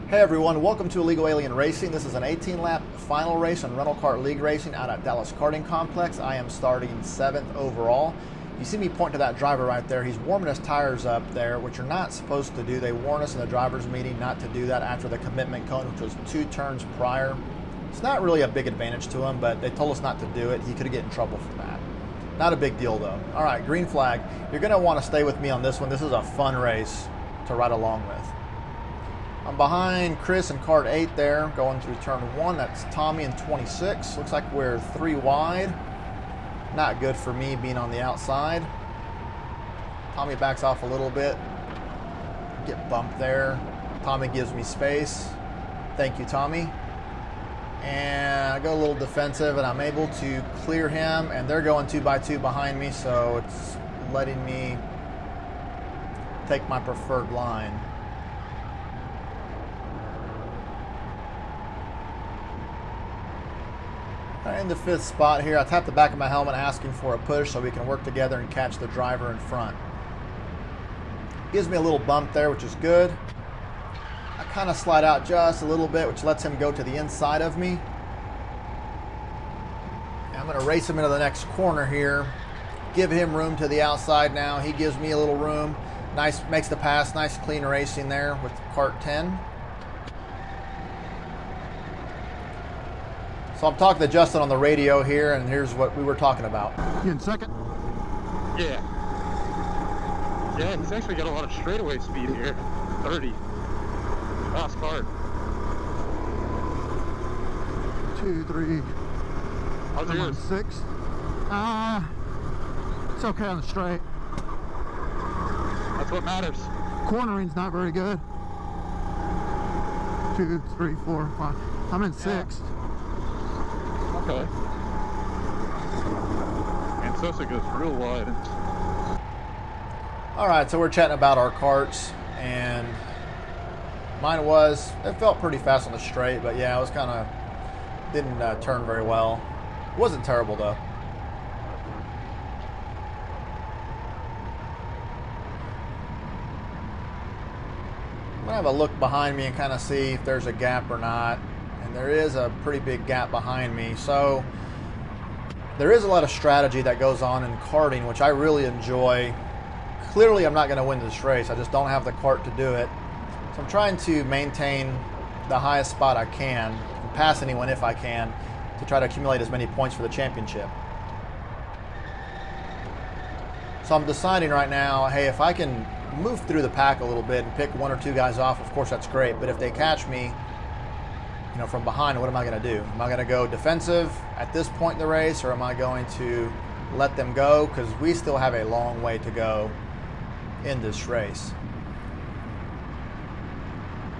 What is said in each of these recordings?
Hey everyone, welcome to Illegal Alien Racing. This is an 18-lap final race in Rental Kart League Racing out at Dallas Karting Complex. I am starting 7th overall. You see me point to that driver right there. He's warming his tires up there, which you're not supposed to do. They warned us in the driver's meeting not to do that after the commitment cone, which was 2 turns prior. It's not really a big advantage to him, but they told us not to do it. He could get in trouble for that. Not a big deal though. All right, green flag. You're going to want to stay with me on this one. This is a fun race to ride along with. I'm behind Chris in kart 8 there, going through turn 1. That's Tommy in 26. Looks like we're 3 wide. Not good for me being on the outside. Tommy backs off a little bit. Get bumped there. Tommy gives me space. Thank you, Tommy. And I go a little defensive, and I'm able to clear him, and they're going 2x2 behind me, so it's letting me take my preferred line. In the 5th spot here, I tap the back of my helmet asking for a push so we can work together and catch the driver in front. Gives me a little bump there, which is good. I kind of slide out just a little bit, which lets him go to the inside of me. And I'm going to race him into the next corner here. Give him room to the outside now. He gives me a little room. Nice, makes the pass. Nice clean racing there with kart 10. So I'm talking to Justin on the radio here, and here's what we were talking about. You in second? Yeah. Yeah, he's actually got a lot of straightaway speed here. 30. Fast car. 2, 3. How's I'm on yours? 6. It's okay on the straight. That's what matters. Cornering's not very good. 2, 3, 4, 5. I'm in 6th. Okay. And Sosa goes real wide. All right, so we're chatting about our karts, and it felt pretty fast on the straight, but yeah, it was kind of, didn't turn very well. It wasn't terrible though. I'm gonna have a look behind me and kind of see if there's a gap or not. And there is a pretty big gap behind me. So there is a lot of strategy that goes on in karting, which I really enjoy. Clearly I'm not going to win this race. I just don't have the kart to do it. So I'm trying to maintain the highest spot I can and pass anyone if I can to try to accumulate as many points for the championship. So I'm deciding right now, hey, if I can move through the pack a little bit and pick 1 or 2 guys off, of course that's great. But if they catch me, from behind, what am I going to do? Am I going to go defensive at this point in the race, or am I going to let them go? Because we still have a long way to go in this race.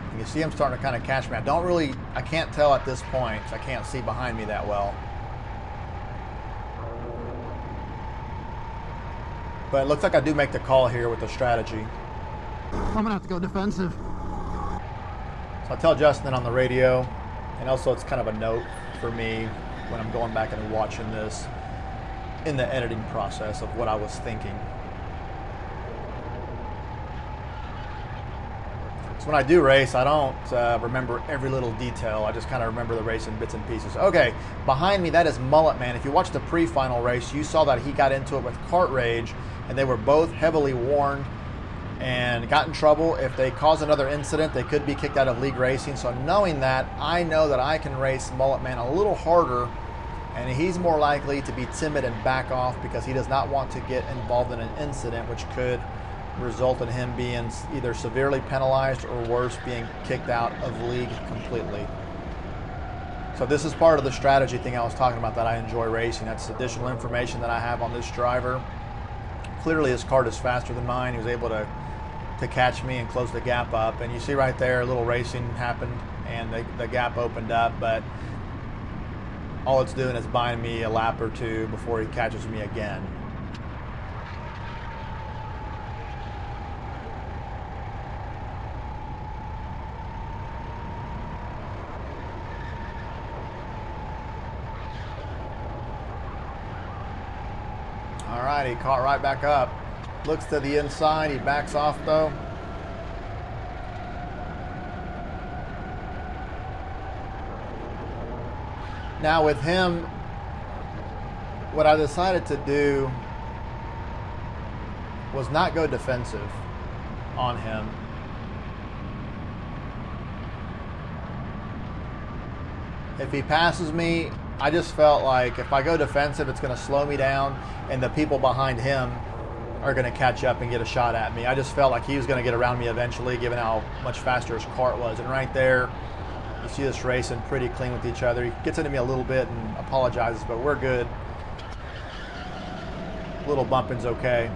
And you see I'm starting to kind of catch me. I can't tell at this point, so I can't see behind me that well. But it looks like I do make the call here with the strategy. I'm going to have to go defensive. So I tell Justin on the radio. And also it's kind of a note for me when I'm going back and watching this in the editing process of what I was thinking. So when I do race, I don't remember every little detail. I just kind of remember the race in bits and pieces. Okay, behind me, that is Mullet Man. If you watched the pre-final race, you saw that he got into it with Kart Rage, and they were both heavily warned and got in trouble. If they cause another incident, they could be kicked out of league racing. So knowing that, I know that I can race Mullet Man a little harder, and he's more likely to be timid and back off because he does not want to get involved in an incident which could result in him being either severely penalized or worse, being kicked out of league completely. So this is part of the strategy thing I was talking about that I enjoy racing. That's additional information that I have on this driver. Clearly his kart is faster than mine. He was able to catch me and close the gap up, and you see right there a little racing happened and the gap opened up, but all it's doing is buying me a lap or 2 before he catches me again. All right, he caught right back up. Looks to the inside, he backs off though. Now with him, what I decided to do was not go defensive on him. If he passes me, I just felt like if I go defensive, it's going to slow me down, and the people behind him are going to catch up and get a shot at me. I just felt like he was going to get around me eventually, given how much faster his kart was. And right there, you see us racing pretty clean with each other. He gets into me a little bit and apologizes, but we're good. Little bumping's okay.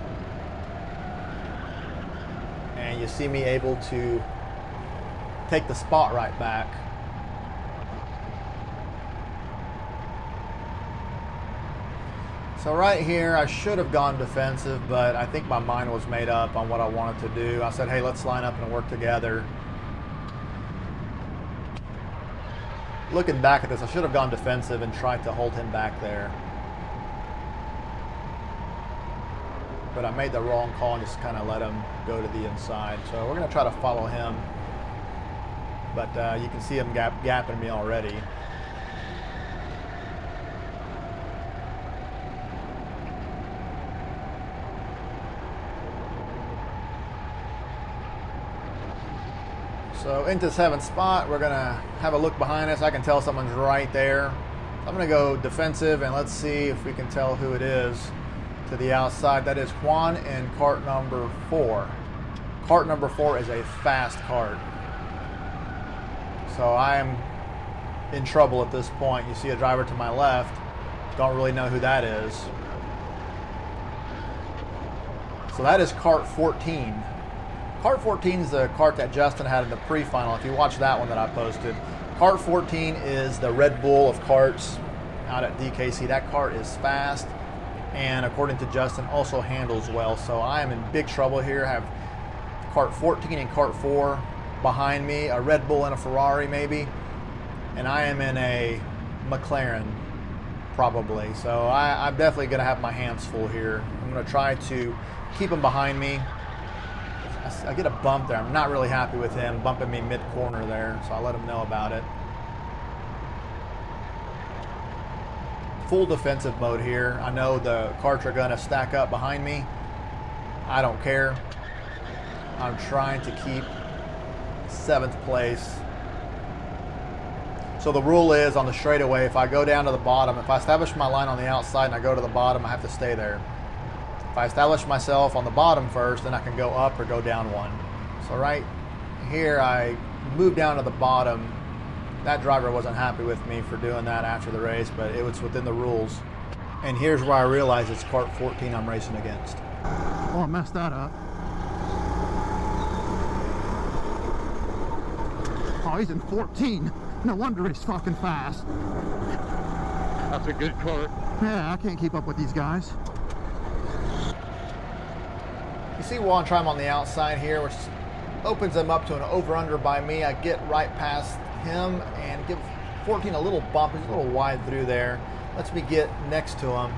And you see me able to take the spot right back. So right here, I should have gone defensive, but I think my mind was made up on what I wanted to do. I said, hey, let's line up and work together. Looking back at this, I should have gone defensive and tried to hold him back there. But I made the wrong call and just kind of let him go to the inside. So we're going to try to follow him. But you can see him gapping me already. So into 7th spot, we're going to have a look behind us. I can tell someone's right there. I'm going to go defensive, and let's see if we can tell who it is to the outside. That is Juan in kart number 4. Kart number 4 is a fast kart. So I'm in trouble at this point. You see a driver to my left. Don't really know who that is. So that is kart 14. Kart 14 is the kart that Justin had in the pre-final. If you watch that one that I posted, kart 14 is the Red Bull of karts out at DKC. That kart is fast, and according to Justin, also handles well. So I am in big trouble here. I have kart 14 and kart 4 behind me, a Red Bull and a Ferrari maybe, and I am in a McLaren probably. So I'm definitely going to have my hands full here. I'm going to try to keep him behind me. I get a bump there. I'm not really happy with him bumping me mid-corner there, so I'll let him know about it. Full defensive mode here. I know the karts are going to stack up behind me. I don't care. I'm trying to keep 7th place. So the rule is on the straightaway, if I go down to the bottom, if I establish my line on the outside and I go to the bottom, I have to stay there. If I establish myself on the bottom first, then I can go up or go down one. So right here, I moved down to the bottom. That driver wasn't happy with me for doing that after the race, but it was within the rules. And here's where I realized it's kart 14 I'm racing against. Oh, I messed that up. Oh, he's in 14. No wonder he's fucking fast. That's a good kart. Yeah, I can't keep up with these guys. You see Juan try him on the outside here, which opens him up to an over-under by me. I get right past him and give 14 a little bump. He's a little wide through there. Lets me get next to him.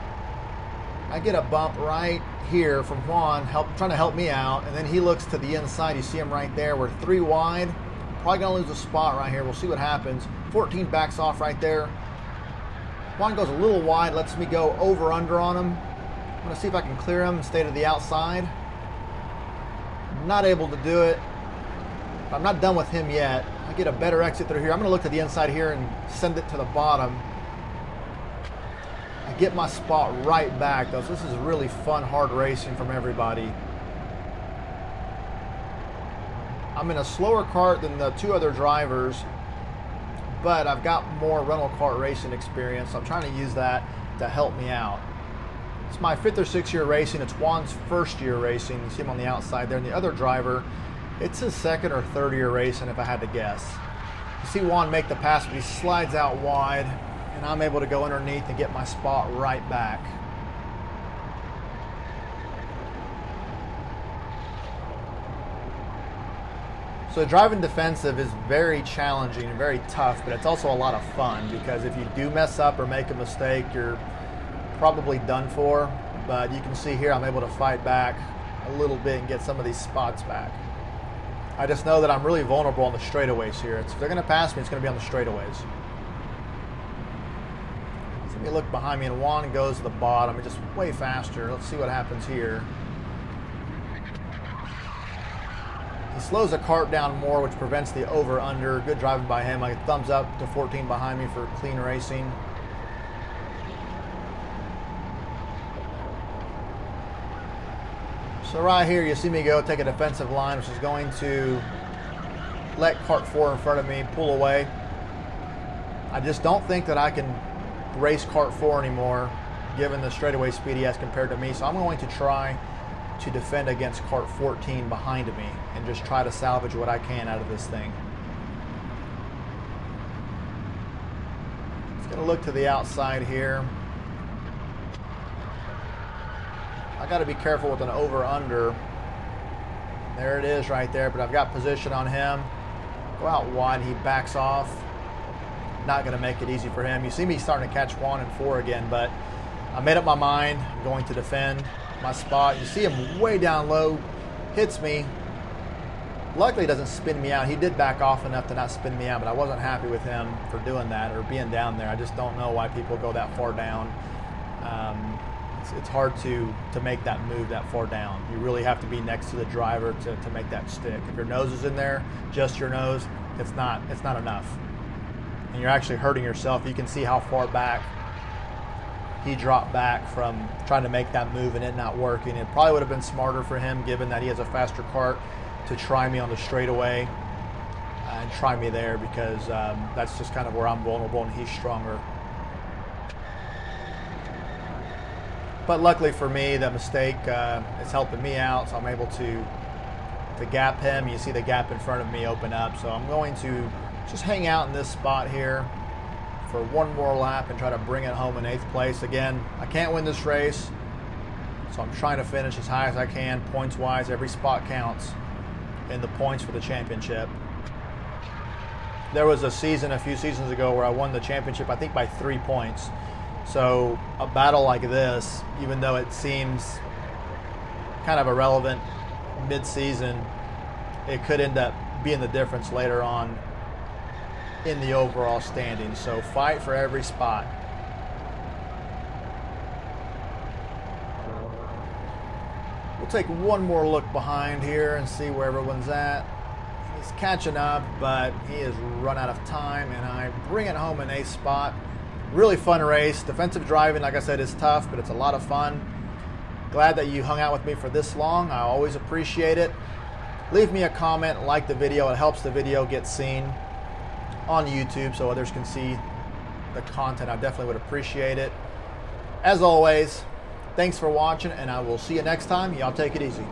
I get a bump right here from Juan, trying to help me out, and then he looks to the inside. You see him right there. We're 3 wide. Probably going to lose a spot right here. We'll see what happens. 14 backs off right there. Juan goes a little wide, lets me go over-under on him. I'm going to see if I can clear him and stay to the outside. Not able to do it. I'm not done with him yet. I get a better exit through here. I'm going to look to the inside here and send it to the bottom. I get my spot right back though. So this is really fun, hard racing from everybody. I'm in a slower kart than the 2 other drivers, but I've got more rental kart racing experience. So I'm trying to use that to help me out. It's my 5th or 6th year racing. It's Juan's 1st year racing. You see him on the outside there. And the other driver, it's his 2nd or 3rd year racing, if I had to guess. You see Juan make the pass, but he slides out wide, and I'm able to go underneath and get my spot right back. So driving defensive is very challenging and very tough, but it's also a lot of fun because if you do mess up or make a mistake, you're probably done for. But you can see here I'm able to fight back a little bit and get some of these spots back. I just know that I'm really vulnerable on the straightaways here. If they're going to pass me, it's going to be on the straightaways. Let me look behind me, and Juan goes to the bottom. It's just way faster. Let's see what happens here. He slows the cart down more, which prevents the over-under. Good driving by him. Like a thumbs up to 14 behind me for clean racing. So right here, you see me go take a defensive line, which is going to let cart 4 in front of me pull away. I just don't think that I can race cart 4 anymore, given the straightaway speed he has compared to me. So I'm going to try to defend against cart 14 behind me and just try to salvage what I can out of this thing. Just gonna look to the outside here. I got to be careful with an over-under. There it is right there, but I've got position on him. Go out wide, he backs off. Not going to make it easy for him. You see me starting to catch Juan in 4 again, but I made up my mind. I'm going to defend my spot. You see him way down low, hits me. Luckily, he doesn't spin me out. He did back off enough to not spin me out, but I wasn't happy with him for doing that or being down there. I just don't know why people go that far down. It's hard to make that move that far down. You really have to be next to the driver to make that stick. If your nose is in there, just your nose, it's not enough. And you're actually hurting yourself. You can see how far back he dropped back from trying to make that move and it not working. It probably would have been smarter for him, given that he has a faster kart, to try me on the straightaway and try me there, because that's just kind of where I'm vulnerable and he's stronger. But luckily for me, the mistake is helping me out, so I'm able to gap him. You see the gap in front of me open up, so I'm going to just hang out in this spot here for one more lap and try to bring it home in 8th place. Again, I can't win this race, so I'm trying to finish as high as I can, points-wise. Every spot counts in the points for the championship. There was a few seasons ago, where I won the championship, I think by 3 points. So a battle like this, even though it seems kind of irrelevant mid-season, it could end up being the difference later on in the overall standings. So fight for every spot. We'll take one more look behind here and see where everyone's at. He's catching up, but he has run out of time, and I bring it home in 8th spot. Really fun race. Defensive driving, like I said, is tough, but it's a lot of fun. Glad that you hung out with me for this long. I always appreciate it. Leave me a comment, like the video. It helps the video get seen on YouTube so others can see the content. I definitely would appreciate it. As always, thanks for watching, and I will see you next time. Y'all take it easy.